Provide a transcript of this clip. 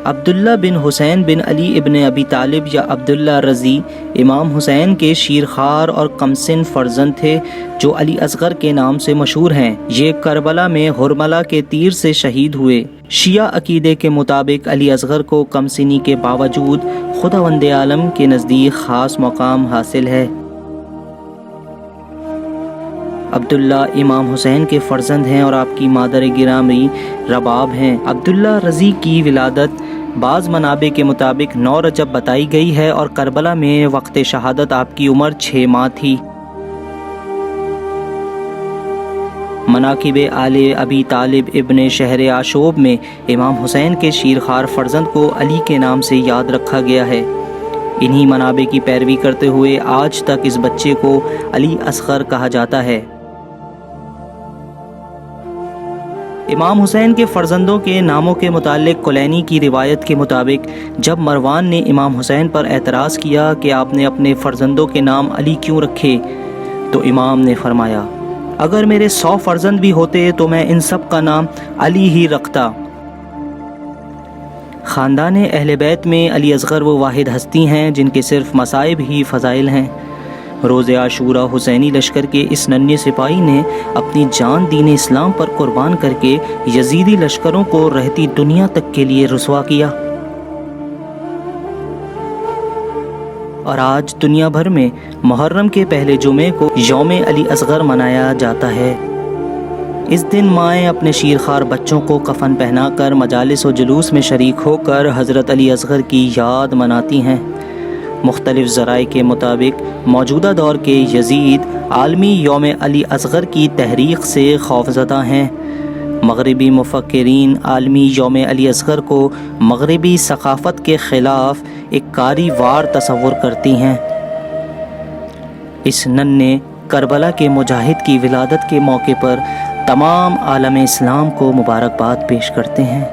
عبداللہ بن حسین بن علی ابن ابی طالب یا عبداللہ رضی امام حسین کے شیرخوار اور کمسن فرزند تھے جو علی اصغر کے نام سے مشہور ہیں۔ یہ کربلا میں ہرملہ کے تیر سے شہید ہوئے۔ شیعہ عقیدے کے مطابق علی اصغر کو کم سنی کے باوجود خداوند عالم کے نزدیک خاص مقام حاصل ہے۔ عبداللہ امام حسین کے فرزند ہیں اور آپ کی مادر گرامی رباب ہیں۔ عبداللہ رضی کی ولادت بعض منابع کے مطابق 9 رجب بتائی گئی ہے اور کربلا میں وقت شہادت آپ کی عمر 6 ماہ تھی۔ مناقب آل ابی طالب ابن شہر عاشوب میں امام حسین کے شیرخوار فرزند کو علی کے نام سے یاد رکھا گیا ہے۔ انہی منابع کی پیروی کرتے ہوئے آج تک اس بچے کو علی اصغر کہا جاتا ہے۔ امام حسین کے فرزندوں کے ناموں کے متعلق کلینی کی روایت کے مطابق جب مروان نے امام حسین پر اعتراض کیا کہ آپ نے اپنے فرزندوں کے نام علی کیوں رکھے تو امام نے فرمایا، اگر میرے 100 فرزند بھی ہوتے تو میں ان سب کا نام علی ہی رکھتا۔ خاندان اہل بیت میں علی اصغر وہ واحد ہستی ہیں جن کے صرف مصائب ہی فضائل ہیں۔ روز عاشوراء حسینی لشکر کے اس ننھے سپاہی نے اپنی جان دین اسلام پر قربان کر کے یزیدی لشکروں کو رہتی دنیا تک کے لیے رسوا کیا، اور آج دنیا بھر میں محرم کے پہلے جمعے کو یوم علی اصغر منایا جاتا ہے۔ اس دن مائیں اپنے شیرخوار بچوں کو کفن پہنا کر مجالس و جلوس میں شریک ہو کر حضرت علی اصغر کی یاد مناتی ہیں۔ مختلف ذرائع کے مطابق موجودہ دور کے یزید عالمی یوم علی اصغر کی تحریک سے خوفزدہ ہیں۔ مغربی مفکرین عالمی یوم علی اصغر کو مغربی ثقافت کے خلاف ایک کاری وار تصور کرتی ہیں۔ اس ننھے کربلا کے مجاہد کی ولادت کے موقع پر تمام عالم اسلام کو مبارکباد پیش کرتے ہیں۔